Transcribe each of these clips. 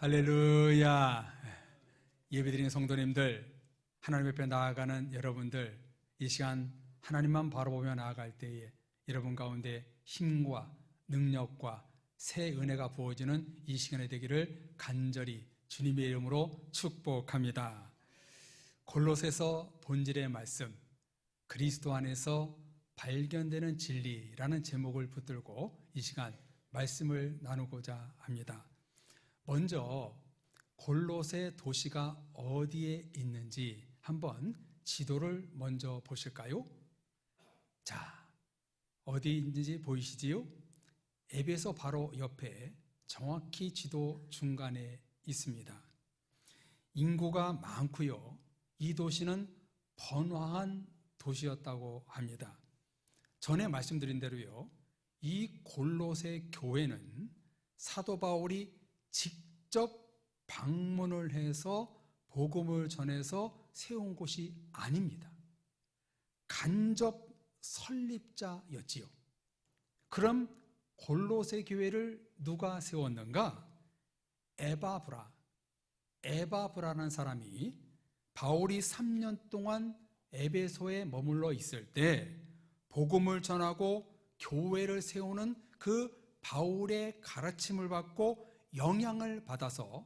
할렐루야. 예배드리는 성도님들, 하나님 앞에 나아가는 여러분들, 이 시간 하나님만 바라보며 나아갈 때에 여러분 가운데 힘과 능력과 새 은혜가 부어지는 이 시간이 되기를 간절히 주님의 이름으로 축복합니다. 골로새서 본질의 말씀, 그리스도 안에서 발견되는 진리라는 제목을 붙들고 이 시간 말씀을 나누고자 합니다. 먼저 골로새 도시가 어디에 있는지 한번 지도를 먼저 보실까요? 자, 어디 있는지 보이시지요? 에베소 바로 옆에 정확히 지도 중간에 있습니다. 인구가 많고요. 이 도시는 번화한 도시였다고 합니다. 전에 말씀드린 대로요, 이 골로새 교회는 사도 바울이 직접 방문을 해서 복음을 전해서 세운 곳이 아닙니다. 간접 설립자였지요. 그럼 골로새 교회를 누가 세웠는가? 에바브라는 사람이 바울이 3년 동안 에베소에 머물러 있을 때 복음을 전하고 교회를 세우는 그 바울의 가르침을 받고 영향을 받아서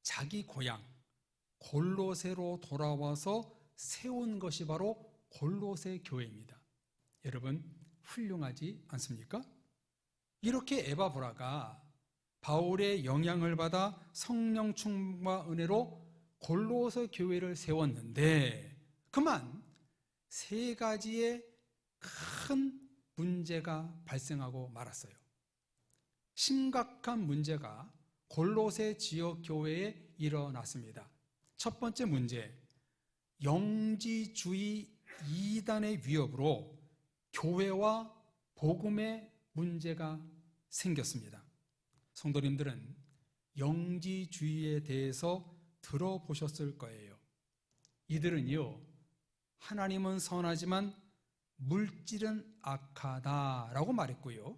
자기 고향 골로새로 돌아와서 세운 것이 바로 골로새 교회입니다. 여러분, 훌륭하지 않습니까? 이렇게 에바브라가 바울의 영향을 받아 성령 충만과 은혜로 골로새 교회를 세웠는데 그만 세 가지의 큰 문제가 발생하고 말았어요. 심각한 문제가 골로새 지역 교회에 일어났습니다. 첫 번째 문제, 영지주의 이단의 위협으로 교회와 복음의 문제가 생겼습니다. 성도님들은 영지주의에 대해서 들어보셨을 거예요. 이들은요, 하나님은 선하지만 물질은 악하다라고 말했고요,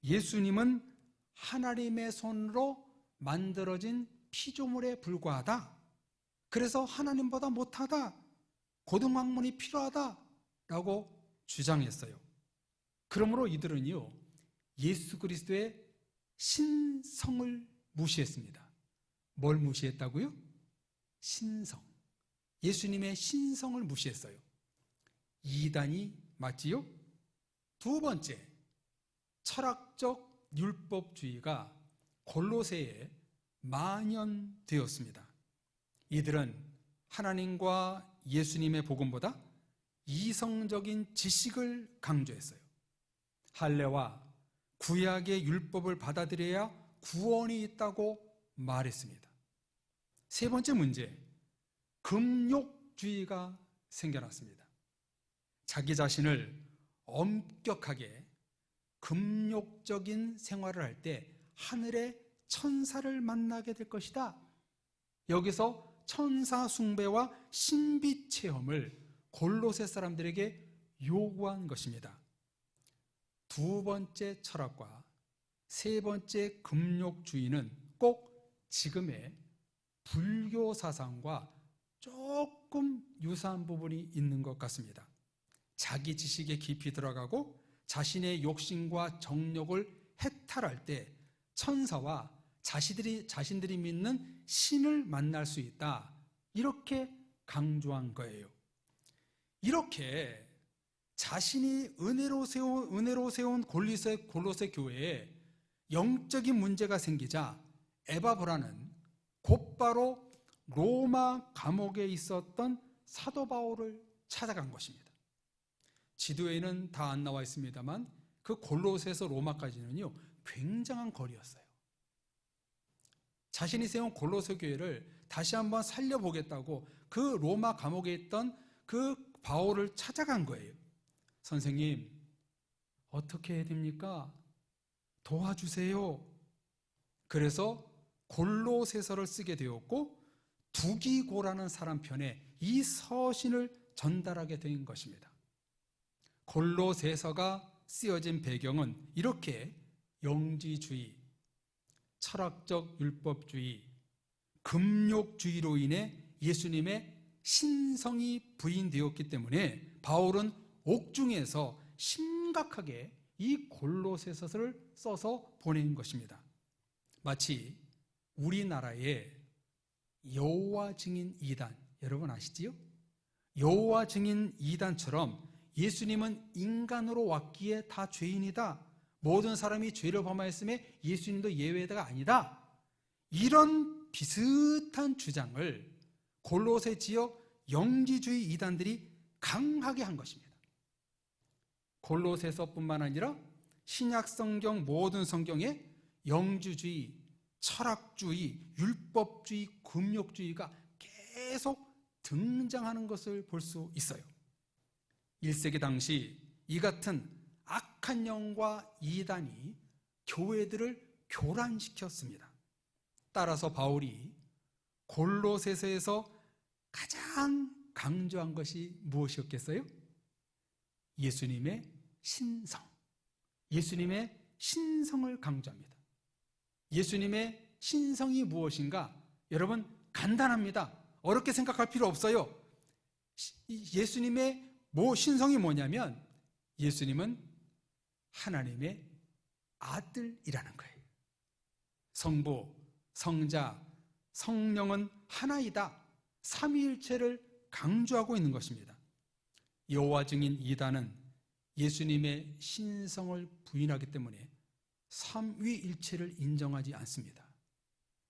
예수님은 하나님의 손으로 만들어진 피조물에 불과하다. 그래서 하나님보다 못하다. 고등학문이 필요하다라고 주장했어요. 그러므로 이들은요, 예수 그리스도의 신성을 무시했습니다. 뭘 무시했다고요? 신성. 예수님의 신성을 무시했어요. 이단이 맞지요? 두 번째, 철학적 율법주의가 골로새에 만연되었습니다. 이들은 하나님과 예수님의 복음보다 이성적인 지식을 강조했어요. 할례와 구약의 율법을 받아들여야 구원이 있다고 말했습니다. 세 번째 문제, 금욕주의가 생겨났습니다. 자기 자신을 엄격하게 금욕적인 생활을 할 때 하늘의 천사를 만나게 될 것이다. 여기서 천사 숭배와 신비 체험을 골로새 사람들에게 요구한 것입니다. 두 번째 철학과 세 번째 금욕주의는 꼭 지금의 불교 사상과 조금 유사한 부분이 있는 것 같습니다. 자기 지식에 깊이 들어가고 자신의 욕심과 정욕을 해탈할 때 천사와 자신들이 믿는 신을 만날 수 있다. 이렇게 강조한 거예요. 이렇게 자신이 은혜로 세운 골로새 교회에 영적인 문제가 생기자 에바브라는 곧바로 로마 감옥에 있었던 사도 바울을 찾아간 것입니다. 지도에는 다 안 나와 있습니다만 그 골로새에서 로마까지는요, 굉장한 거리였어요. 자신이 세운 골로새 교회를 다시 한번 살려보겠다고 그 로마 감옥에 있던 그 바울을 찾아간 거예요. 선생님, 어떻게 해야 됩니까? 도와주세요. 그래서 골로새서를 쓰게 되었고 두기고라는 사람 편에 이 서신을 전달하게 된 것입니다. 골로새서가 쓰여진 배경은 이렇게 영지주의, 철학적 율법주의, 금욕주의로 인해 예수님의 신성이 부인되었기 때문에 바울은 옥중에서 심각하게 이 골로새서를 써서 보낸 것입니다. 마치 우리나라의 여호와 증인 2단, 여러분 아시지요? 여호와 증인 2단처럼 예수님은 인간으로 왔기에 다 죄인이다, 모든 사람이 죄를 범하였음에 예수님도 예외가 아니다, 이런 비슷한 주장을 골로새 지역 영지주의 이단들이 강하게 한 것입니다. 골로새서뿐만 아니라 신약 성경 모든 성경에 영주주의, 철학주의, 율법주의, 금욕주의가 계속 등장하는 것을 볼 수 있어요. 1세기 당시 이 같은 악한 영과 이단이 교회들을 교란시켰습니다. 따라서 바울이 골로새서에서 가장 강조한 것이 무엇이었겠어요? 예수님의 신성, 예수님의 신성을 강조합니다. 예수님의 신성이 무엇인가? 여러분 간단합니다. 어렵게 생각할 필요 없어요. 예수님의 신성이 뭐냐면 예수님은 하나님의 아들이라는 거예요. 성부, 성자, 성령은 하나이다, 삼위일체를 강조하고 있는 것입니다. 여호와 증인 이단은 예수님의 신성을 부인하기 때문에 삼위일체를 인정하지 않습니다.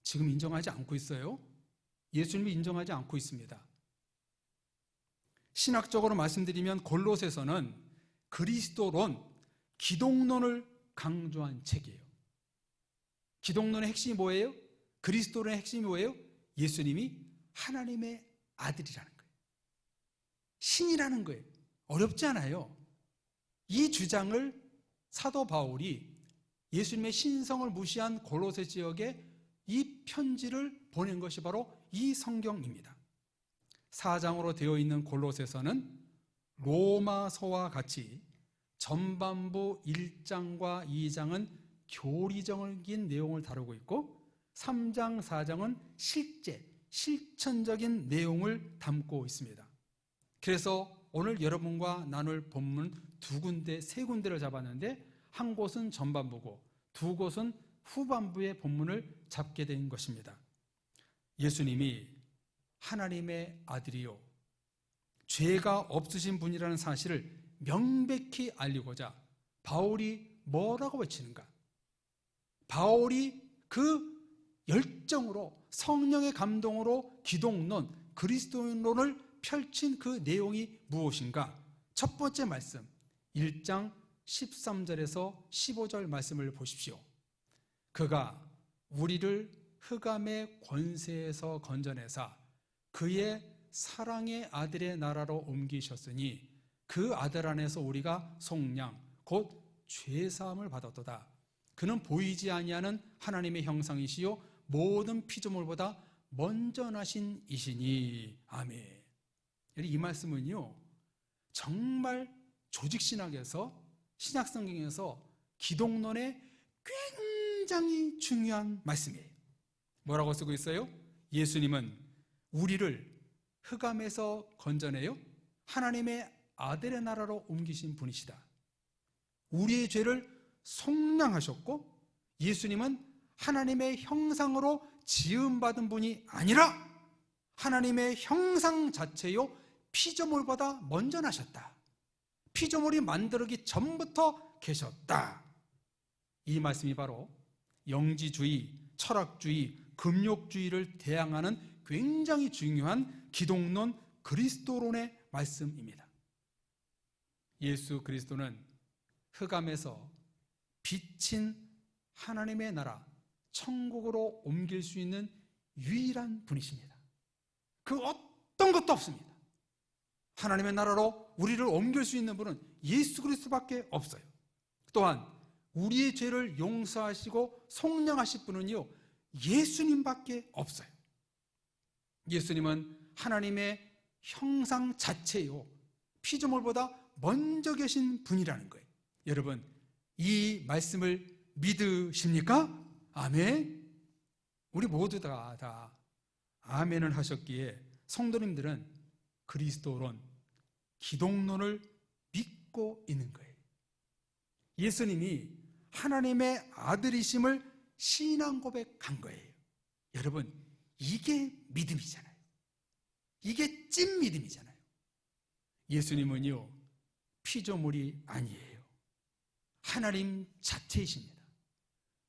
지금 인정하지 않고 있어요. 예수님이 인정하지 않고 있습니다. 신학적으로 말씀드리면 골로새서는 그리스도론, 기독론을 강조한 책이에요. 기독론의 핵심이 뭐예요? 그리스도론의 핵심이 뭐예요? 예수님이 하나님의 아들이라는 거예요. 신이라는 거예요. 어렵지 않아요. 이 주장을 사도 바울이 예수님의 신성을 무시한 골로새 지역에 이 편지를 보낸 것이 바로 이 성경입니다. 4장으로 되어 있는 골로새서는 로마서와 같이 전반부 1장과 2장은 교리적인 내용을 다루고 있고 3장, 4장은 실천적인 내용을 담고 있습니다. 그래서 오늘 여러분과 나눌 본문 세 군데를 잡았는데 한 곳은 전반부고 두 곳은 후반부의 본문을 잡게 된 것입니다. 예수님이 하나님의 아들이요 죄가 없으신 분이라는 사실을 명백히 알리고자 바울이 뭐라고 외치는가? 바울이 그 열정으로 성령의 감동으로 기독론, 그리스도인론을 펼친 그 내용이 무엇인가? 첫 번째 말씀 1장 13절에서 15절 말씀을 보십시오. 그가 우리를 흑암의 권세에서 건져내사 그의 사랑의 아들의 나라로 옮기셨으니 그 아들 안에서 우리가 속량 곧 죄사함을 받았도다. 그는 보이지 아니하는 하나님의 형상이시요 모든 피조물보다 먼저 나신 이시니. 아멘. 이 말씀은요 정말 조직신학에서 신약성경에서 기독론에 굉장히 중요한 말씀이에요. 뭐라고 쓰고 있어요? 예수님은 우리를 흑암에서 건져내요 하나님의 아들의 나라로 옮기신 분이시다. 우리의 죄를 속량하셨고 예수님은 하나님의 형상으로 지음받은 분이 아니라 하나님의 형상 자체요 피조물보다 먼저 나셨다. 피조물이 만들기 전부터 계셨다. 이 말씀이 바로 영지주의, 철학주의, 금욕주의를 대항하는 굉장히 중요한 기독론, 그리스도론의 말씀입니다. 예수 그리스도는 흑암에서 빛인 하나님의 나라, 천국으로 옮길 수 있는 유일한 분이십니다. 그 어떤 것도 없습니다. 하나님의 나라로 우리를 옮길 수 있는 분은 예수 그리스도밖에 없어요. 또한 우리의 죄를 용서하시고 속량하실 분은요 예수님밖에 없어요. 예수님은 하나님의 형상 자체요 피조물보다 먼저 계신 분이라는 거예요. 여러분 이 말씀을 믿으십니까? 아멘. 우리 모두 다 아멘을 하셨기에 성도님들은 그리스도론, 기독론을 믿고 있는 거예요. 예수님이 하나님의 아들이심을 신앙 고백한 거예요. 여러분, 이게 믿음이잖아요. 이게 찐 믿음이잖아요. 예수님은요, 피조물이 아니에요. 하나님 자체이십니다.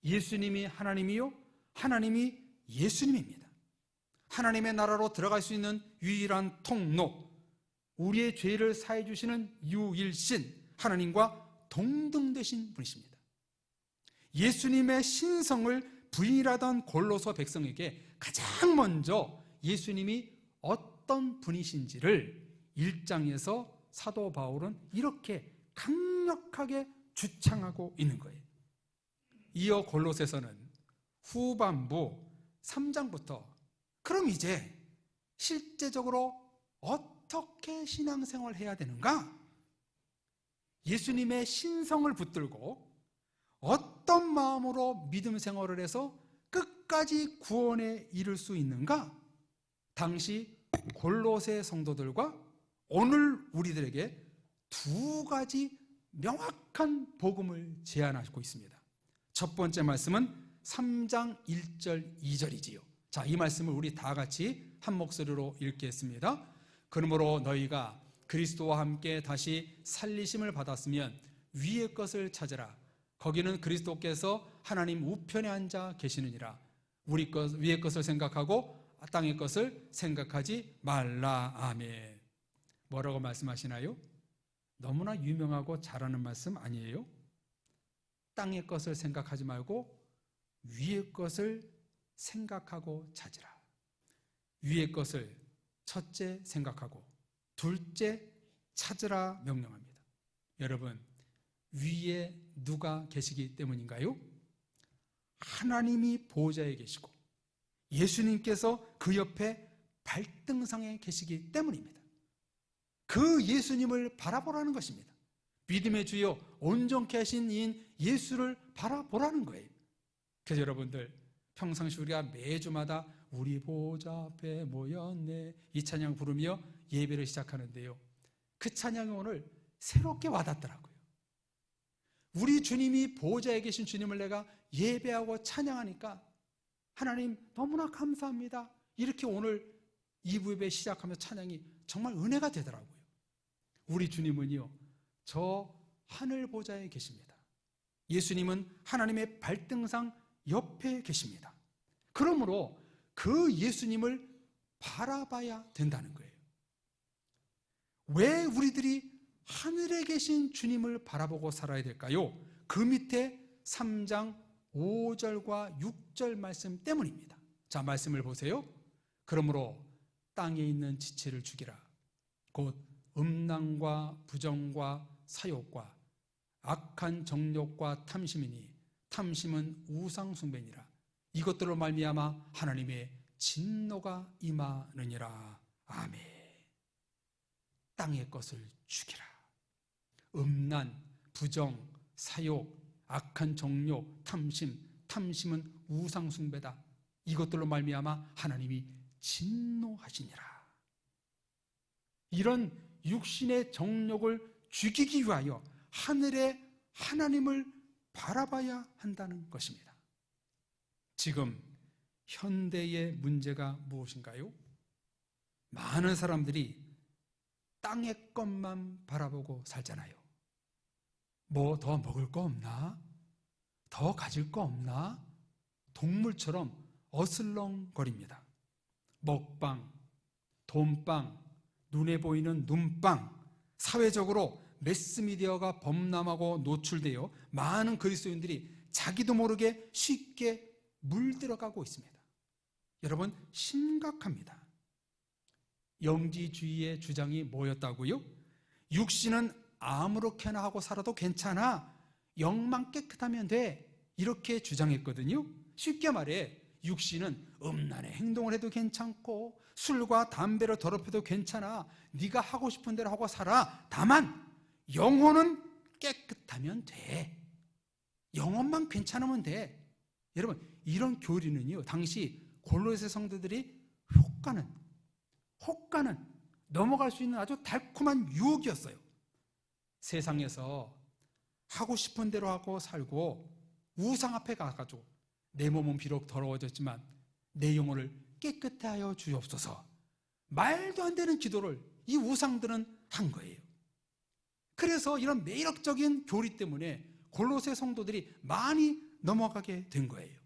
예수님이 하나님이요, 하나님이 예수님입니다. 하나님의 나라로 들어갈 수 있는 유일한 통로, 우리의 죄를 사해 주시는 유일신 하나님과 동등되신 분이십니다. 예수님의 신성을 부인하던 골로새 백성에게 가장 먼저 예수님이 어떤 분이신지를 1장에서 사도 바울은 이렇게 강력하게 주창하고 있는 거예요. 이어 골로새서는 후반부 3장부터 그럼 이제 실제적으로 어떻게 신앙생활을 해야 되는가? 예수님의 신성을 붙들고 어떤 마음으로 믿음 생활을 해서 끝까지 구원에 이를 수 있는가? 당시 골로새 성도들과 오늘 우리들에게 두 가지 명확한 복음을 제안하고 있습니다. 첫 번째 말씀은 3장 1절 2절이지요. 자, 이 말씀을 우리 다 같이 한 목소리로 읽겠습니다. 그러므로 너희가 그리스도와 함께 다시 살리심을 받았으면 위의 것을 찾으라. 거기는 그리스도께서 하나님 우편에 앉아 계시느니라. 위의 것을 생각하고 땅의 것을 생각하지 말라. 아멘. 뭐라고 말씀하시나요? 너무나 유명하고 잘하는 말씀 아니에요? 땅의 것을 생각하지 말고 위의 것을 생각하고 찾으라. 위의 것을 첫째 생각하고 둘째 찾으라 명령합니다. 여러분, 위에 누가 계시기 때문인가요? 하나님이 보좌에 계시고 예수님께서 그 옆에 발등상에 계시기 때문입니다. 그 예수님을 바라보라는 것입니다. 믿음의 주여 온전케 하신 이인 예수를 바라보라는 거예요. 그래서 여러분들, 평상시 우리가 매주마다 우리 보좌 앞에 모였네 이 찬양 부르며 예배를 시작하는데요, 그 찬양이 오늘 새롭게 와닿더라고요. 우리 주님이 보좌에 계신 주님을 내가 예배하고 찬양하니까 하나님 너무나 감사합니다, 이렇게 오늘 2부 예배 시작하면서 찬양이 정말 은혜가 되더라고요. 우리 주님은요, 저 하늘 보좌에 계십니다. 예수님은 하나님의 발등상 옆에 계십니다. 그러므로 그 예수님을 바라봐야 된다는 거예요. 왜 우리들이 하늘에 계신 주님을 바라보고 살아야 될까요? 그 밑에 3장 5절과 6절 말씀 때문입니다. 자, 말씀을 보세요. 그러므로 땅에 있는 지체를 죽이라. 곧 음란과 부정과 사욕과 악한 정욕과 탐심이니 탐심은 우상 숭배니라. 이것들로 말미암아 하나님의 진노가 임하느니라. 아멘. 땅의 것을 죽이라. 음란, 부정, 사욕, 악한 정욕, 탐심은 우상 숭배다. 이것들로 말미암아 하나님이 진노하시니라. 이런 육신의 정욕을 죽이기 위하여 하늘의 하나님을 바라봐야 한다는 것입니다. 지금 현대의 문제가 무엇인가요? 많은 사람들이 땅의 것만 바라보고 살잖아요. 뭐 더 먹을 거 없나? 더 가질 거 없나? 동물처럼 어슬렁거립니다. 먹방, 돈방, 눈에 보이는 눈방, 사회적으로 매스미디어가 범람하고 노출되어 많은 그리스도인들이 자기도 모르게 쉽게 물들어가고 있습니다. 여러분, 심각합니다. 영지주의의 주장이 뭐였다고요? 육신은 아무렇게나 하고 살아도 괜찮아, 영만 깨끗하면 돼, 이렇게 주장했거든요. 쉽게 말해 육신은 음란의 행동을 해도 괜찮고 술과 담배를 더럽혀도 괜찮아, 네가 하고 싶은 대로 하고 살아, 다만 영혼은 깨끗하면 돼, 영혼만 괜찮으면 돼. 여러분, 이런 교리는요, 당시 골로새 성도들이 혹가는 넘어갈 수 있는 아주 달콤한 유혹이었어요. 세상에서 하고 싶은 대로 하고 살고 우상 앞에 가가지고 내 몸은 비록 더러워졌지만 내 영혼을 깨끗해 하여 주옵소서, 말도 안 되는 기도를 이 우상들은 한 거예요. 그래서 이런 매력적인 교리 때문에 골로새 성도들이 많이 넘어가게 된 거예요.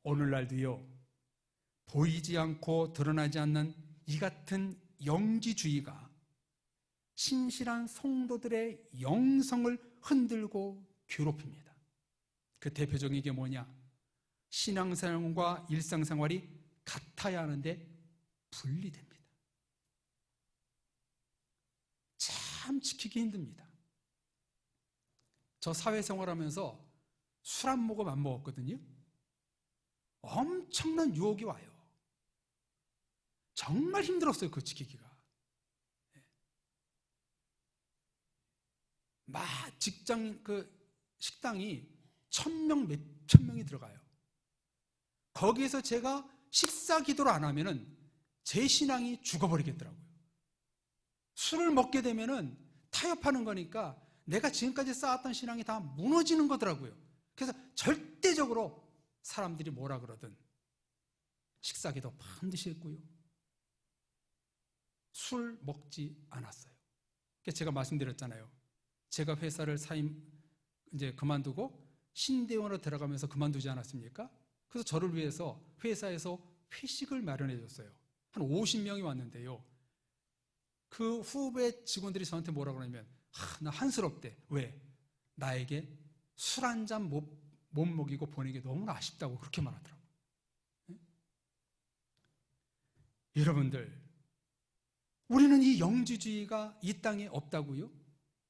오늘날도요, 보이지 않고 드러나지 않는 이 같은 영지주의가 신실한 성도들의 영성을 흔들고 괴롭힙니다. 그 대표적인 게 뭐냐? 신앙생활과 일상생활이 같아야 하는데 분리됩니다. 참 지키기 힘듭니다. 저 사회생활하면서 술 한 모금 안 먹었거든요. 엄청난 유혹이 와요. 정말 힘들었어요, 그 지키기가. 막 직장 식당이 1000명, 몇천 명이 들어가요. 거기에서 제가 식사 기도를 안 하면은 제 신앙이 죽어버리겠더라고요. 술을 먹게 되면은 타협하는 거니까 내가 지금까지 쌓았던 신앙이 다 무너지는 거더라고요. 그래서 절대적으로 사람들이 뭐라 그러든 식사 기도 반드시 했고요. 술 먹지 않았어요. 그래서 제가 말씀드렸잖아요. 제가 회사를 이제 그만두고 신대원으로 들어가면서 그만두지 않았습니까? 그래서 저를 위해서 회사에서 회식을 마련해 줬어요. 한 50명이 왔는데요. 그 후배 직원들이 저한테 뭐라 그러냐면, 나 한스럽대. 왜? 나에게 술 한 잔 못 먹이고 보내는 게 너무나 아쉽다고 그렇게 말하더라고요. 여러분들, 우리는 이 영지주의가 이 땅에 없다고요?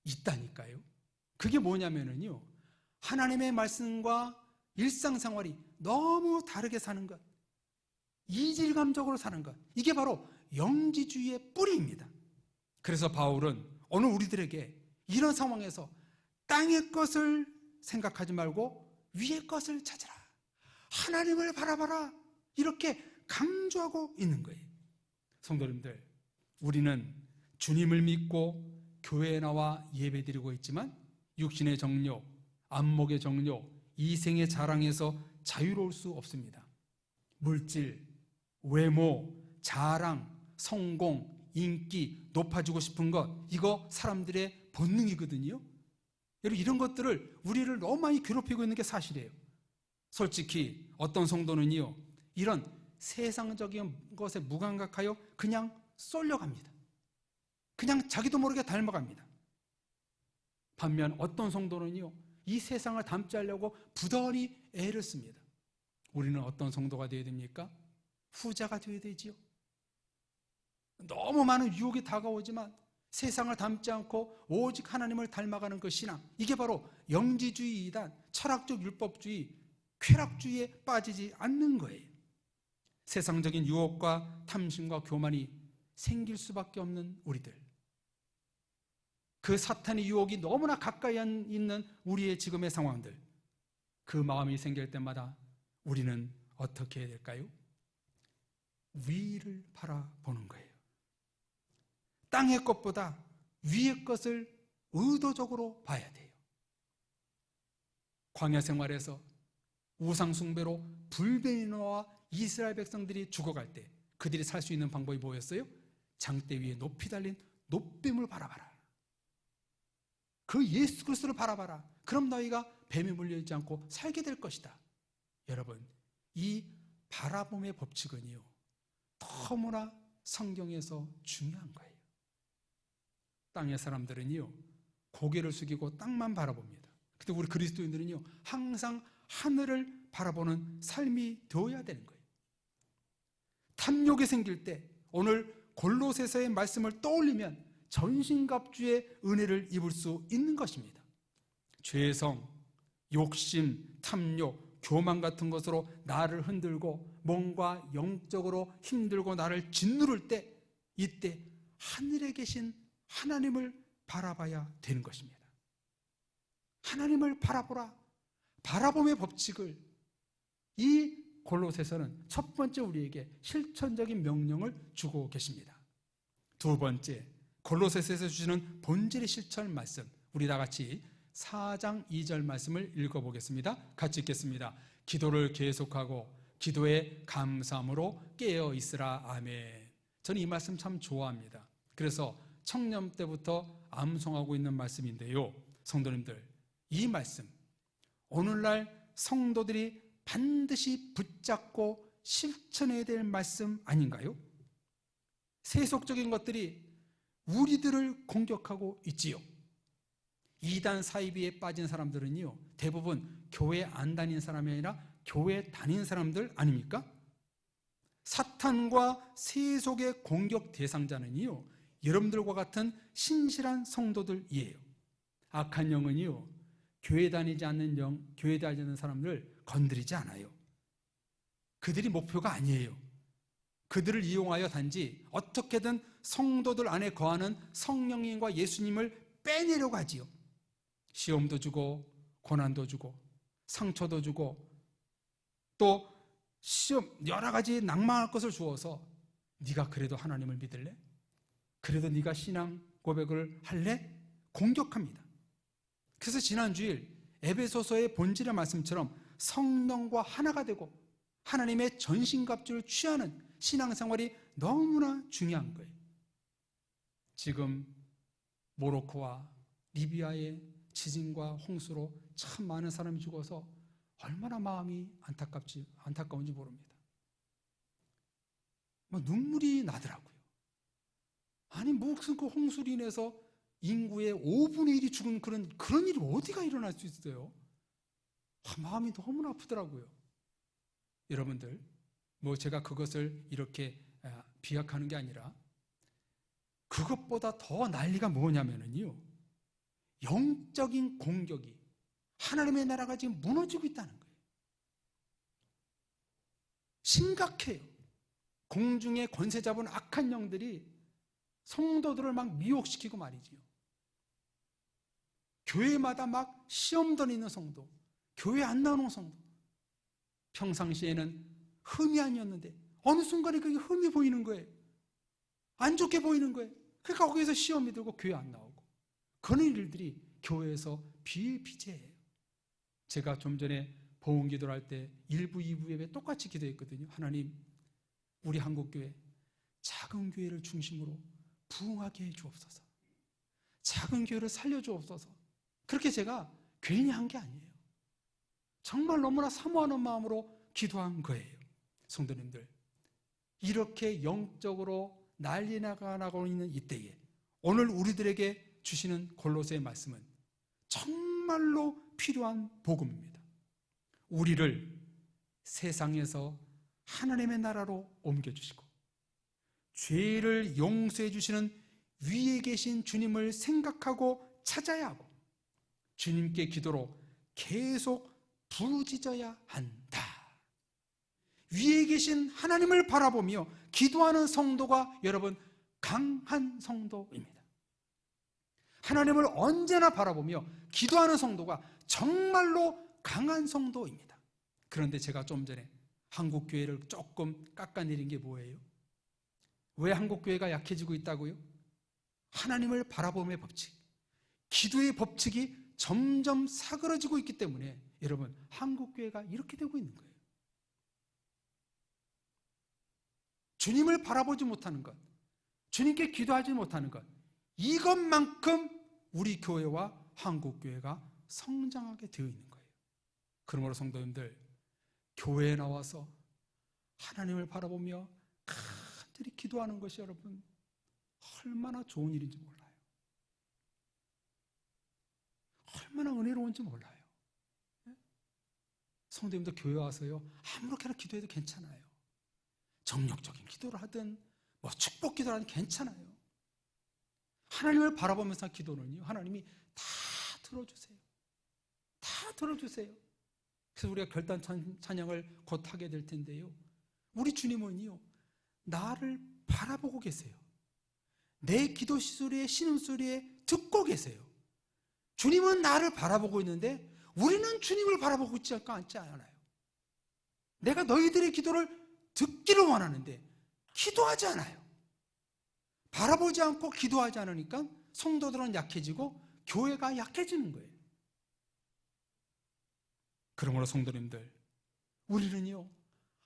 있다니까요. 그게 뭐냐면요, 하나님의 말씀과 일상생활이 너무 다르게 사는 것, 이질감적으로 사는 것, 이게 바로 영지주의의 뿌리입니다. 그래서 바울은 오늘 우리들에게 이런 상황에서 땅의 것을 생각하지 말고 위의 것을 찾으라, 하나님을 바라봐라, 이렇게 강조하고 있는 거예요. 성도님들, 우리는 주님을 믿고 교회에 나와 예배드리고 있지만 육신의 정욕, 안목의 정욕, 이생의 자랑에서 자유로울 수 없습니다. 물질, 외모, 자랑, 성공, 인기, 높아지고 싶은 것, 이거 사람들의 본능이거든요. 여러분, 이런 것들을 우리를 너무 많이 괴롭히고 있는 게 사실이에요. 솔직히 어떤 성도는요, 이런 세상적인 것에 무감각하여 그냥 쏠려갑니다. 그냥 자기도 모르게 닮아갑니다. 반면 어떤 성도는요, 이 세상을 닮지 않으려고 부단히 애를 씁니다. 우리는 어떤 성도가 되어야 됩니까? 후자가 되어야 되지요. 너무 많은 유혹이 다가오지만 세상을 닮지 않고 오직 하나님을 닮아가는 그 신앙, 이게 바로 영지주의 이단, 철학적 율법주의, 쾌락주의에 빠지지 않는 거예요. 세상적인 유혹과 탐심과 교만이 생길 수밖에 없는 우리들, 그 사탄의 유혹이 너무나 가까이 있는 우리의 지금의 상황들, 그 마음이 생길 때마다 우리는 어떻게 해야 될까요? 위를 바라보는 거예요. 땅의 것보다 위의 것을 의도적으로 봐야 돼요. 광야 생활에서 우상 숭배로 불변이노와 이스라엘 백성들이 죽어갈 때 그들이 살 수 있는 방법이 뭐였어요? 장대 위에 높이 달린 높뱀을 바라봐라. 그 예수 그리스도를 바라봐라. 그럼 너희가 뱀에 물려있지 않고 살게 될 것이다. 여러분, 이 바라봄의 법칙은요, 너무나 성경에서 중요한 거예요. 땅의 사람들은요, 고개를 숙이고 땅만 바라봅니다. 근데 우리 그리스도인들은요, 항상 하늘을 바라보는 삶이 되어야 되는 거예요. 탐욕이 생길 때 오늘 골로새서의 말씀을 떠올리면 전신갑주의 은혜를 입을 수 있는 것입니다. 죄성, 욕심, 탐욕, 교만 같은 것으로 나를 흔들고 뭔가 영적으로 힘들고 나를 짓누를 때, 이때 하늘에 계신 하나님을 바라봐야 되는 것입니다. 하나님을 바라보라. 바라봄의 법칙을 이 골로새서는 첫 번째 우리에게 실천적인 명령을 주고 계십니다. 두 번째, 골로새서에서 주시는 본질의 실천 말씀, 우리 다 같이 4장 2절 말씀을 읽어보겠습니다. 같이 읽겠습니다. 기도를 계속하고 기도에 감사함으로 깨어 있으라. 아멘. 저는 이 말씀 참 좋아합니다. 그래서 청년 때부터 암송하고 있는 말씀인데요. 성도님들, 이 말씀 오늘날 성도들이 반드시 붙잡고 실천해야 될 말씀 아닌가요? 세속적인 것들이 우리들을 공격하고 있지요. 이단 사이비에 빠진 사람들은요, 대부분 교회 안 다닌 사람이 아니라 교회 다닌 사람들 아닙니까? 사탄과 세속의 공격 대상자는요, 여러분들과 같은 신실한 성도들이에요. 악한 영은요, 교회 다니지 않는 사람들을 건드리지 않아요. 그들이 목표가 아니에요. 그들을 이용하여 단지 어떻게든 성도들 안에 거하는 성령님과 예수님을 빼내려고 하지요. 시험도 주고 고난도 주고 상처도 주고 또 시험 여러 가지 낭망할 것을 주어서 네가 그래도 하나님을 믿을래? 그래도 네가 신앙 고백을 할래? 공격합니다. 그래서 지난 주일 에베소서의 본질의 말씀처럼 성령과 하나가 되고 하나님의 전신갑주를 취하는 신앙생활이 너무나 중요한 거예요. 지금 모로코와 리비아의 지진과 홍수로 참 많은 사람이 죽어서 얼마나 마음이 안타까운지 모릅니다. 눈물이 나더라고요. 아니 무슨 그 홍수로 인해서 인구의 5분의 1이 죽은 그런 일이 어디가 일어날 수 있어요? 마음이 너무나 아프더라고요. 여러분들, 제가 그것을 이렇게 비약하는 게 아니라 그것보다 더 난리가 뭐냐면요, 영적인 공격이 하나님의 나라가 지금 무너지고 있다는 거예요. 심각해요. 공중에 권세 잡은 악한 영들이 성도들을 막 미혹시키고 말이지요. 교회마다 막 시험 던지는 성도, 교회 안 나오는 성도. 평상시에는 흠이 아니었는데 어느 순간에 그게 흠이 보이는 거예요. 안 좋게 보이는 거예요. 그러니까 거기서 시험이 들고 교회 안 나오고. 그런 일들이 교회에서 비일비재해요. 제가 좀 전에 보험 기도를 할 때 1부, 2부 예배 똑같이 기도했거든요. 하나님, 우리 한국교회 작은 교회를 중심으로 부흥하게 해 주옵소서. 작은 교회를 살려주옵소서. 그렇게 제가 괜히 한 게 아니에요. 정말 너무나 사모하는 마음으로 기도한 거예요. 성도님들, 이렇게 영적으로 난리 나고 있는 이때에 오늘 우리들에게 주시는 골로새의 말씀은 정말로 필요한 복음입니다. 우리를 세상에서 하나님의 나라로 옮겨주시고 죄를 용서해 주시는 위에 계신 주님을 생각하고 찾아야 하고 주님께 기도로 계속 부르짖어야 한다. 위에 계신 하나님을 바라보며 기도하는 성도가 여러분 강한 성도입니다. 하나님을 언제나 바라보며 기도하는 성도가 정말로 강한 성도입니다. 그런데 제가 좀 전에 한국교회를 조금 깎아내린 게 뭐예요? 왜 한국교회가 약해지고 있다고요? 하나님을 바라봄의 법칙, 기도의 법칙이 점점 사그러지고 있기 때문에 여러분 한국교회가 이렇게 되고 있는 거예요. 주님을 바라보지 못하는 것, 주님께 기도하지 못하는 것, 이것만큼 우리 교회와 한국교회가 성장하게 되어 있는 거예요. 그러므로 성도님들, 교회에 나와서 하나님을 바라보며 간절히 기도하는 것이 여러분 얼마나 좋은 일인지 몰라요. 얼마나 은혜로운지 몰라요. 성도님들 교회 와서요, 아무렇게나 기도해도 괜찮아요. 정력적인 기도를 하든 축복 기도를 하든 괜찮아요. 하나님을 바라보면서 기도는요, 하나님이 다 들어주세요. 다 들어주세요. 그래서 우리가 결단 찬양을 곧 하게 될 텐데요, 우리 주님은요 나를 바라보고 계세요. 내 기도 소리에 신음소리에 듣고 계세요. 주님은 나를 바라보고 있는데 우리는 주님을 바라보고 있지 않아요. 내가 너희들의 기도를 듣기를 원하는데 기도하지 않아요. 바라보지 않고 기도하지 않으니까 성도들은 약해지고 교회가 약해지는 거예요. 그러므로 성도님들, 우리는요,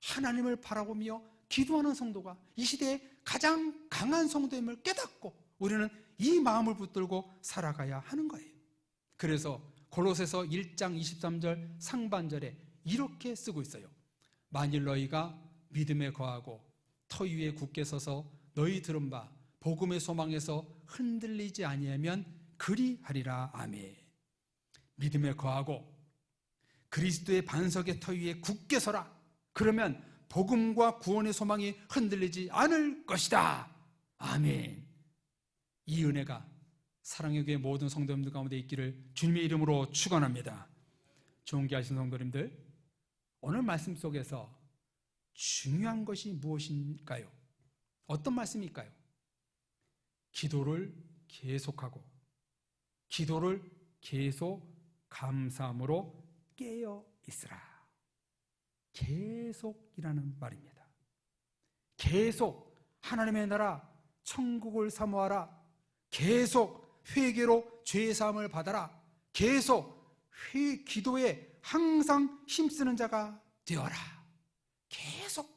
하나님을 바라보며 기도하는 성도가 이 시대에 가장 강한 성도임을 깨닫고 우리는 이 마음을 붙들고 살아가야 하는 거예요. 그래서 골로새서 1장 23절 상반절에 이렇게 쓰고 있어요. 만일 너희가 믿음에 거하고 터 위에 굳게 서서 너희 들은 바 복음의 소망에서 흔들리지 아니하면 그리하리라. 아멘. 믿음에 거하고 그리스도의 반석의 터 위에 굳게 서라. 그러면 복음과 구원의 소망이 흔들리지 않을 것이다. 아멘. 이 은혜가 사랑의 교회 모든 성도님들 가운데 있기를 주님의 이름으로 축원합니다. 존귀하신 성도님들, 오늘 말씀 속에서 중요한 것이 무엇일까요? 어떤 말씀일까요? 기도를 계속하고 기도를 계속 감사함으로 깨어 있으라. 계속이라는 말입니다. 계속 하나님의 나라 천국을 사모하라. 계속 회개로 죄사함을 받아라. 계속 기도에 항상 힘쓰는 자가 되어라. 계속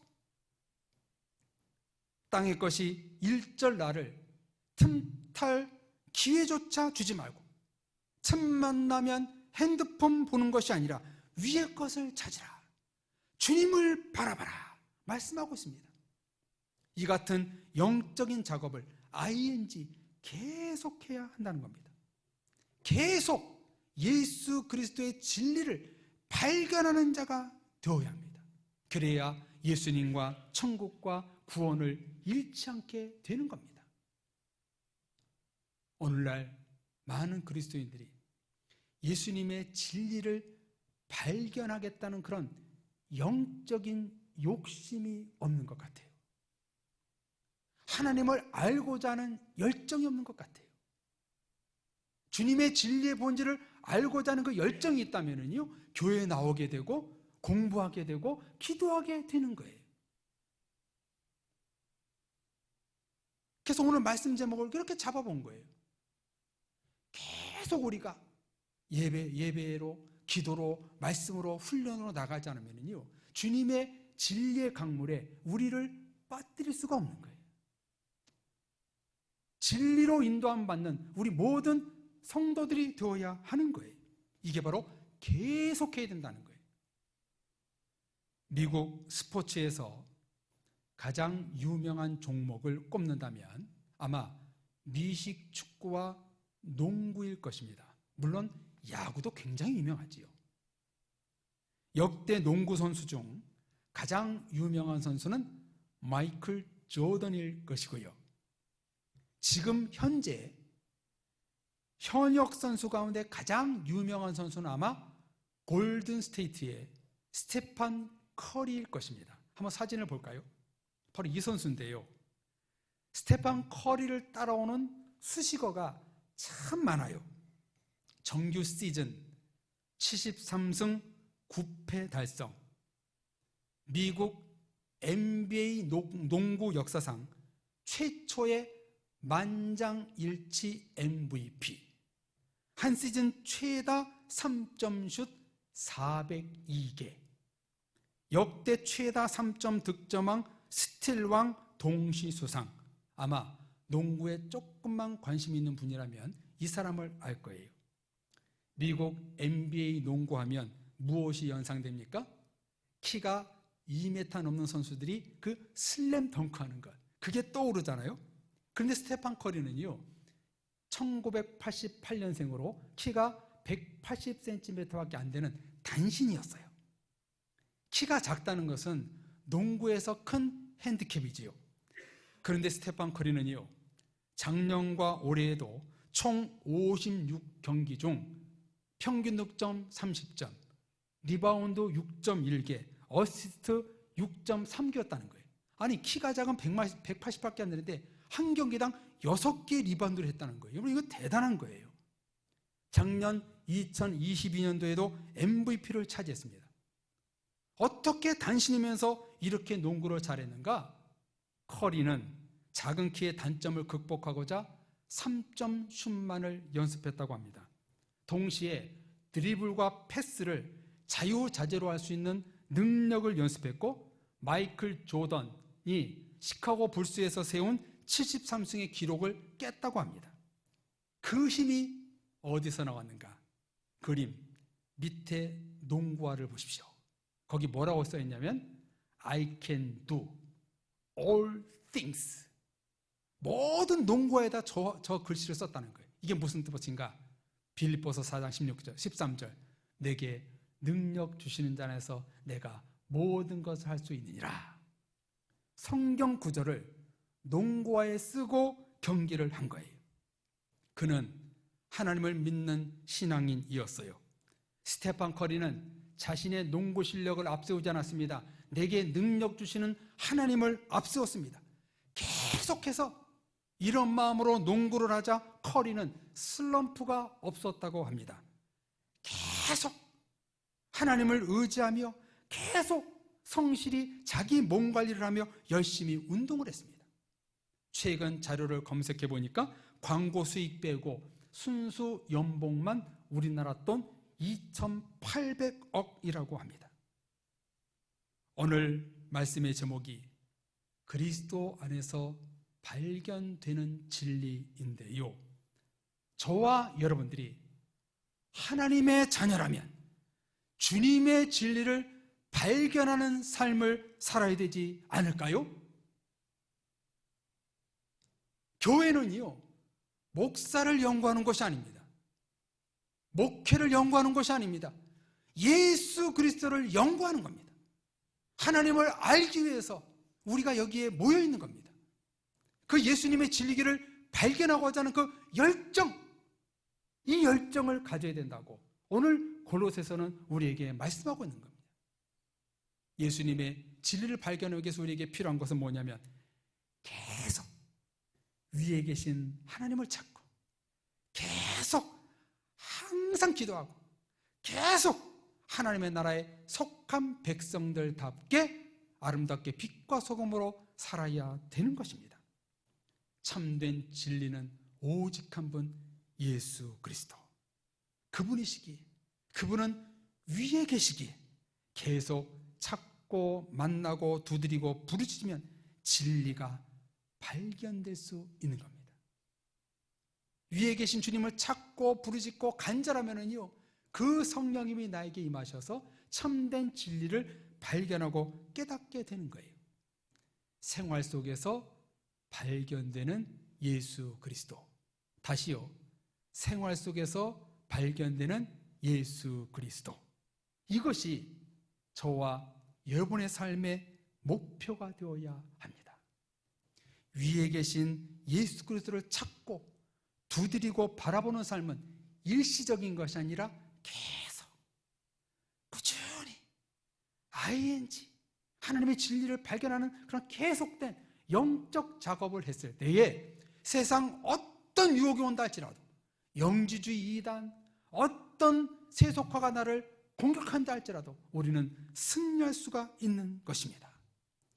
땅의 것이 일절 나를 틈탈 기회조차 주지 말고 틈만 나면 핸드폰 보는 것이 아니라 위의 것을 찾으라. 주님을 바라봐라 말씀하고 있습니다. 이 같은 영적인 작업을 ing 계속해야 한다는 겁니다. 계속 예수 그리스도의 진리를 발견하는 자가 되어야 합니다. 그래야 예수님과 천국과 구원을 잃지 않게 되는 겁니다. 오늘날 많은 그리스도인들이 예수님의 진리를 발견하겠다는 그런 영적인 욕심이 없는 것 같아요. 하나님을 알고자 하는 열정이 없는 것 같아요. 주님의 진리의 본질을 알고자 하는 그 열정이 있다면요, 교회에 나오게 되고 공부하게 되고 기도하게 되는 거예요. 그래서 오늘 말씀 제목을 그렇게 잡아본 거예요. 계속 우리가 예배로, 기도로, 말씀으로, 훈련으로 나가지 않으면요, 주님의 진리의 강물에 우리를 빠뜨릴 수가 없는 거예요. 진리로 인도함 받는 우리 모든 성도들이 되어야 하는 거예요. 이게 바로 계속해야 된다는 거예요. 미국 스포츠에서 가장 유명한 종목을 꼽는다면 아마 미식 축구와 농구일 것입니다. 물론 야구도 굉장히 유명하지요. 역대 농구 선수 중 가장 유명한 선수는 마이클 조던일 것이고요. 지금 현재 현역 선수 가운데 가장 유명한 선수는 아마 골든 스테이트의 스테판 커리일 것입니다. 한번 사진을 볼까요? 바로 이 선수인데요. 스테판 커리를 따라오는 수식어가 참 많아요. 정규 시즌 73승 9패 달성, 미국 NBA 농구 역사상 최초의 만장일치 MVP, 한 시즌 최다 3점 슛 402개, 역대 최다 3점 득점왕, 스틸왕 동시 수상. 아마 농구에 조금만 관심 있는 분이라면 이 사람을 알 거예요. 미국 NBA 농구하면 무엇이 연상됩니까? 키가 2m 넘는 선수들이 그 슬램 덩크하는 것, 그게 떠오르잖아요. 그런데 스테판 커리는요, 1988년생으로 키가 180cm밖에 안 되는 단신이었어요. 키가 작다는 것은 농구에서 큰 핸디캡이지요. 그런데 스테판 커리는요, 작년과 올해에도 총 56경기 중 평균 득점 30점, 리바운드 6.1개, 어시스트 6.3개였다는 거예요. 아니, 키가 작은 180밖에 안 되는데 한 경기당 6개 리바운드를 했다는 거예요. 여러분, 이거 대단한 거예요. 작년 2022년도에도 MVP를 차지했습니다. 어떻게 단신이면서 이렇게 농구를 잘했는가? 커리는 작은 키의 단점을 극복하고자 3점 슛만을 연습했다고 합니다. 동시에 드리블과 패스를 자유자재로 할 수 있는 능력을 연습했고, 마이클 조던이 시카고 불스에서 세운 73승의 기록을 깼다고 합니다. 그 힘이 어디서 나왔는가? 그림 밑에 농구화를 보십시오. 거기 뭐라고 써있냐면 I can do all things. 모든 농구화에다 저 글씨를 썼다는 거예요. 이게 무슨 뜻인가? 빌립보서 4장 16절, 13절. 내게 능력 주시는 자 안에서 내가 모든 것을 할 수 있느니라. 성경 구절을 농구화에 쓰고 경기를 한 거예요. 그는 하나님을 믿는 신앙인이었어요. 스테판 커리는 자신의 농구 실력을 앞세우지 않았습니다. 내게 능력 주시는 하나님을 앞세웠습니다. 계속해서 이런 마음으로 농구를 하자 커리는 슬럼프가 없었다고 합니다. 계속 하나님을 의지하며 계속 성실히 자기 몸 관리를 하며 열심히 운동을 했습니다. 최근 자료를 검색해 보니까 광고 수익 빼고 순수 연봉만 우리나라 돈 2,800억이라고 합니다. 오늘 말씀의 제목이 그리스도 안에서 발견되는 진리인데요, 저와 여러분들이 하나님의 자녀라면 주님의 진리를 발견하는 삶을 살아야 되지 않을까요? 교회는요, 목사를 연구하는 것이 아닙니다. 목회를 연구하는 것이 아닙니다. 예수 그리스도를 연구하는 겁니다. 하나님을 알기 위해서 우리가 여기에 모여 있는 겁니다. 그 예수님의 진리기를 발견하고자 하는 그 열정, 이 열정을 가져야 된다고 오늘 골로새서는 우리에게 말씀하고 있는 겁니다. 예수님의 진리를 발견하기 위해서 우리에게 필요한 것은 뭐냐면 계속 위에 계신 하나님을 찾고, 계속 항상 기도하고, 계속 하나님의 나라에 속한 백성들답게 아름답게 빛과 소금으로 살아야 되는 것입니다. 참된 진리는 오직 한 분, 예수 그리스도. 그분이시기에, 그분은 위에 계시기에 계속 찾고 만나고 두드리고 부르짖으면 진리가 발견될 수 있는 겁니다. 위에 계신 주님을 찾고 부르짖고 간절하면은요, 그 성령님이 나에게 임하셔서 참된 진리를 발견하고 깨닫게 되는 거예요. 생활 속에서 발견되는 예수 그리스도. 다시요, 생활 속에서 발견되는 예수 그리스도. 이것이 저와 여러분의 삶의 목표가 되어야 합니다. 위에 계신 예수 그리스도를 찾고 두드리고 바라보는 삶은 일시적인 것이 아니라 계속 꾸준히 ING 하나님의 진리를 발견하는 그런 계속된 영적 작업을 했을 때에 세상 어떤 유혹이 온다 할지라도, 영지주의 이단, 어떤 세속화가 나를 공격한다 할지라도 우리는 승리할 수가 있는 것입니다.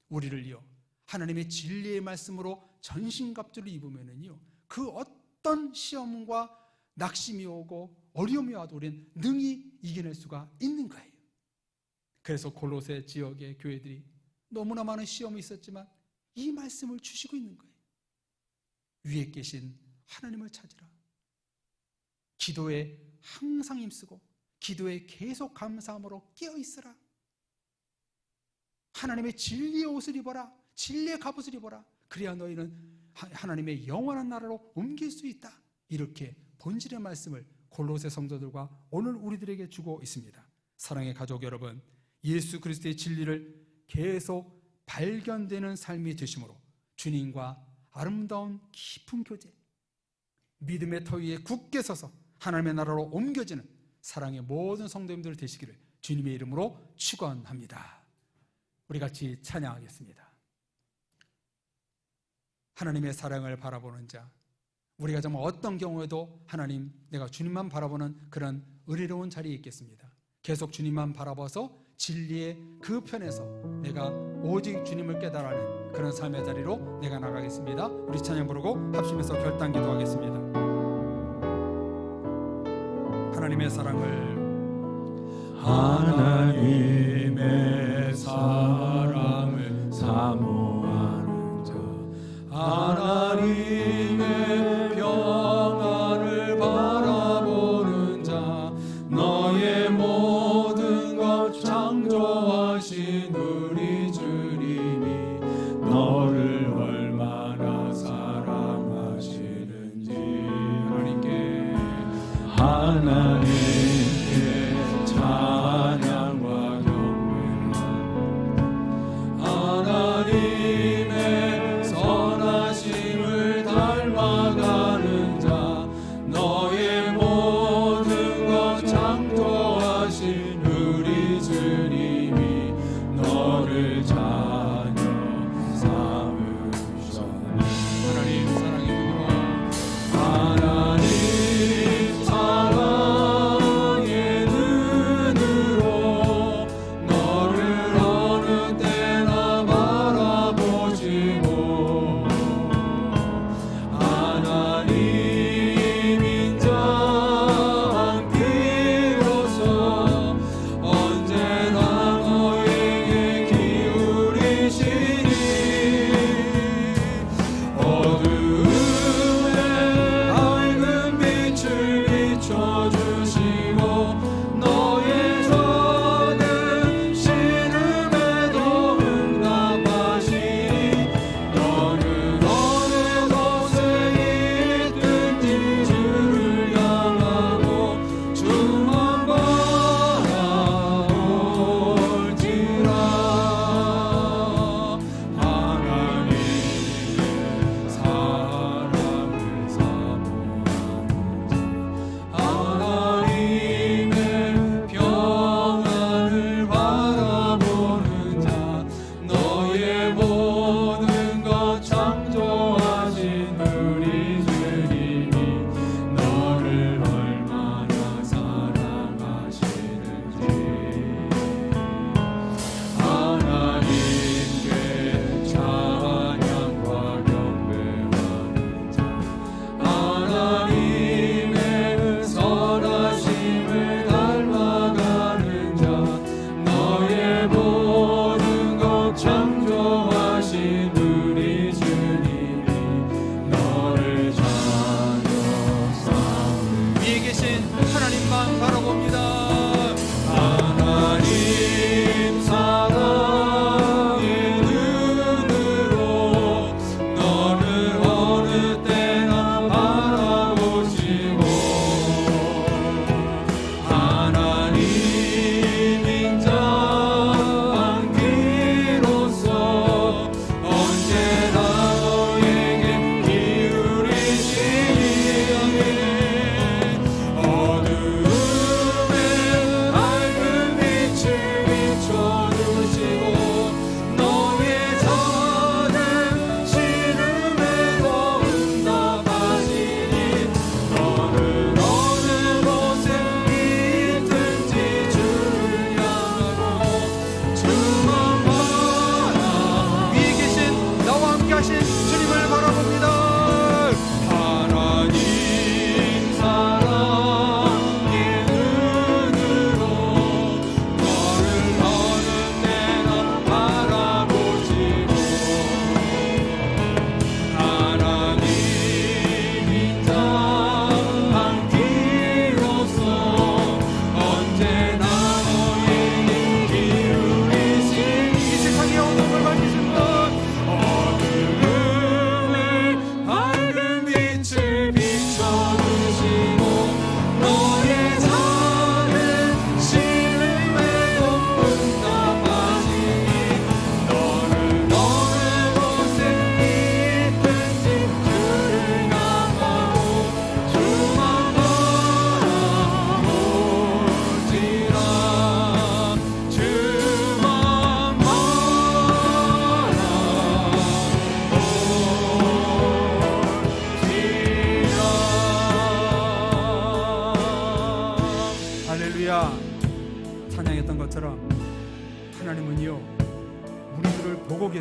우리를요, 하나님의 진리의 말씀으로 전신갑주를 입으면은요, 그 어떤 시험과 낙심이 오고 어려움이 와도 우리는 능히 이겨낼 수가 있는 거예요. 그래서 골로새 지역의 교회들이 너무나 많은 시험이 있었지만 이 말씀을 주시고 있는 거예요. 위에 계신 하나님을 찾으라. 기도에 항상 힘쓰고 기도에 계속 감사함으로 깨어있으라. 하나님의 진리의 옷을 입어라. 진리의 갑옷을 입어라. 그래야 너희는 하나님의 영원한 나라로 옮길 수 있다. 이렇게 본질의 말씀을 골로새 성도들과 오늘 우리들에게 주고 있습니다. 사랑의 가족 여러분, 예수 그리스도의 진리를 계속 발견되는 삶이 되심으로 주님과 아름다운 깊은 교제, 믿음의 터 위에 굳게 서서 하나님의 나라로 옮겨지는 사랑의 모든 성도님들 되시기를 주님의 이름으로 축원합니다. 우리 같이 찬양하겠습니다. 하나님의 사랑을 바라보는 자, 우리가 정말 어떤 경우에도 하나님, 내가 주님만 바라보는 그런 의리로운 자리에 있겠습니다. 계속 주님만 바라봐서 진리의 그 편에서 내가 오직 주님을 깨달아하는 그런 삶의 자리로 내가 나가겠습니다. 우리 찬양 부르고 합심해서 결단 기도하겠습니다. 하나님의 사랑을 사모하는 자, 하나님의 평안을 바라보는 자, 너의 모든 것 창조하신 우리 주님이 너를 얼마나 사랑하시는지 하나님께 찬양과 경배를 하나님의 선하심을 달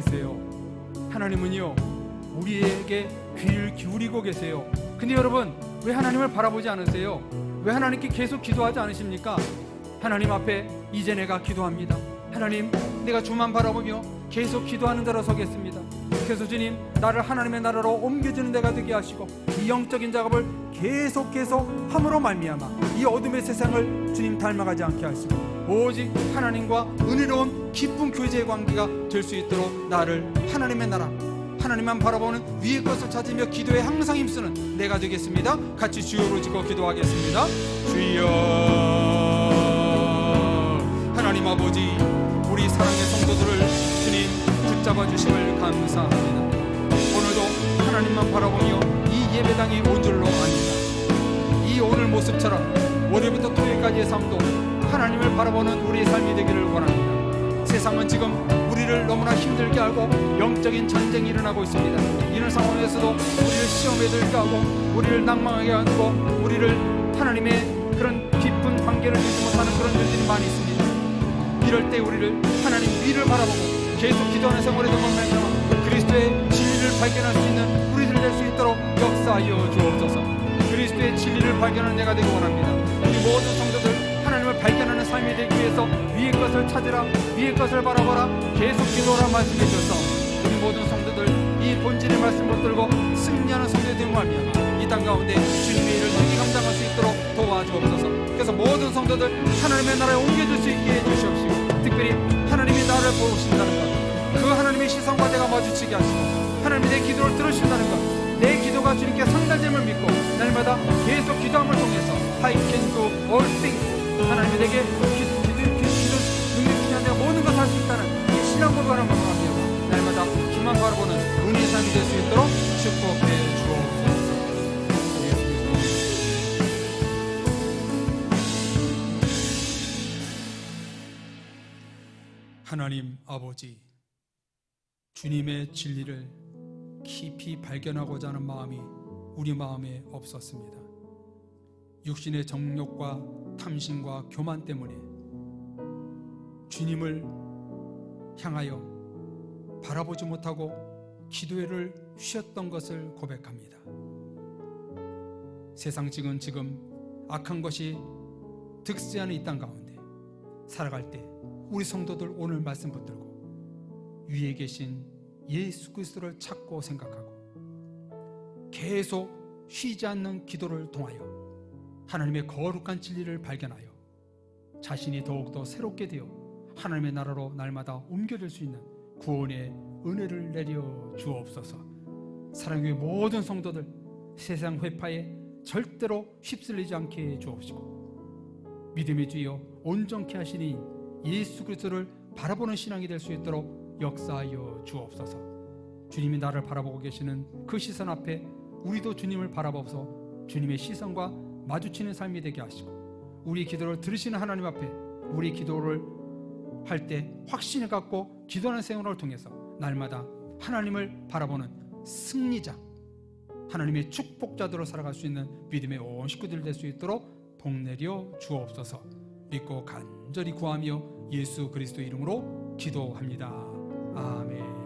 계세요. 하나님은요, 우리에게 귀를 기울이고 계세요. 근데 여러분, 왜 하나님을 바라보지 않으세요? 왜 하나님께 계속 기도하지 않으십니까? 하나님 앞에 이제 내가 기도합니다. 하나님, 내가 주만 바라보며 계속 기도하는 자로 서겠습니다. 그래서 주님, 나를 하나님의 나라로 옮겨주는 데가 되게 하시고, 이 영적인 작업을 계속 함으로 말미암아 이 어둠의 세상을 주님 닮아가지 않게 하시고, 오직 하나님과 은혜로운 기쁜 교제의 관계가 될 수 있도록 나를 하나님의 나라, 하나님만 바라보는 위의 것을 찾으며 기도에 항상 힘쓰는 내가 되겠습니다. 같이 주여로 짓고 기도하겠습니다. 주여, 하나님 아버지, 우리 사랑의 성도들을 주님 붙잡아 주심을 감사합니다. 오늘도 하나님만 바라보며 이 예배당에 온 줄로 압니다. 이 오늘 모습처럼 월요일부터 토요일까지의 삶도 하나님을 바라보는 우리의 삶이 되기를 원합니다. 세상은 지금 우리를 너무나 힘들게 하고 영적인 전쟁이 일어나고 있습니다. 이런 상황에서도 우리를 시험에 들게 하고 우리를 낭망하게 하고 우리를 하나님의 그런 깊은 관계를 누리지 못하는 그런 일들이 많이 있습니다. 이럴 때 우리를 하나님 위를 바라보고 계속 기도하는 생활에 들어가면 그리스도의 진리를 발견할 수 있는 우리들 될 수 있도록 역사하여 주옵소서. 그리스도의 진리를 발견하는 내가 되기 원합니다. 우리 모든 성도들 하나님을 발견하는 삶이 되기 위해서 위의 것을 찾으라, 위의 것을 바라보라, 계속 기도하라 말씀해 주셔서 우리 모든 성도들 이 본질의 말씀을 들고 승리하는 성도들이 되는 말이야. 이 땅 가운데 주님의 일을 능히 감당할 수 있도록 도와주옵소서. 그래서 모든 성도들 하나님의 나라에 옮겨줄 수 있게 해주시옵시고, 특별히 하나님이 나를 보신다는 것, 그 하나님의 시선과 내가 마주치게 하시고 하나님이 내 기도를 들으신다는 것, 내 기도가 주님께 상달됨을 믿고 날마다 계속 기도함을 통해서 I can do all things, 하나님이 내게 기도 능력이 내가 모든 것을 할 수 있다는 이 신앙 고백하는 것을 하며 날마다 주만 바라보는 은혜의 삶이 될 수 있도록 축복해 주옵소서. 하나님 아버지, 주님의 진리를 깊이 발견하고자 하는 마음이 우리 마음에 없었습니다. 육신의 정욕과 탐심과 교만 때문에 주님을 향하여 바라보지 못하고 기도를 쉬었던 것을 고백합니다. 세상 지금 악한 것이 득세하는 이 땅 가운데 살아갈 때 우리 성도들 오늘 말씀 붙들고 위에 계신 예수 그리스도를 찾고 생각하고 계속 쉬지 않는 기도를 통하여 하나님의 거룩한 진리를 발견하여 자신이 더욱더 새롭게 되어 하나님의 나라로 날마다 옮겨질 수 있는 구원의 은혜를 내려 주옵소서. 사랑의 모든 성도들 세상 회파에 절대로 휩쓸리지 않게 주옵시고 믿음의 주여 온전케 하시니 예수 그리스도를 바라보는 신앙이 될 수 있도록 역사하여 주옵소서. 주님이 나를 바라보고 계시는 그 시선 앞에 우리도 주님을 바라보면서 주님의 시선과 마주치는 삶이 되게 하시고 우리 기도를 들으시는 하나님 앞에 우리 기도를 할 때 확신을 갖고 기도하는 생활을 통해서 날마다 하나님을 바라보는 승리자, 하나님의 축복자들로 살아갈 수 있는 믿음의 온 식구들 될 수 있도록 복내려 주옵소서. 믿고 간절히 구하며 예수 그리스도 이름으로 기도합니다. 아멘.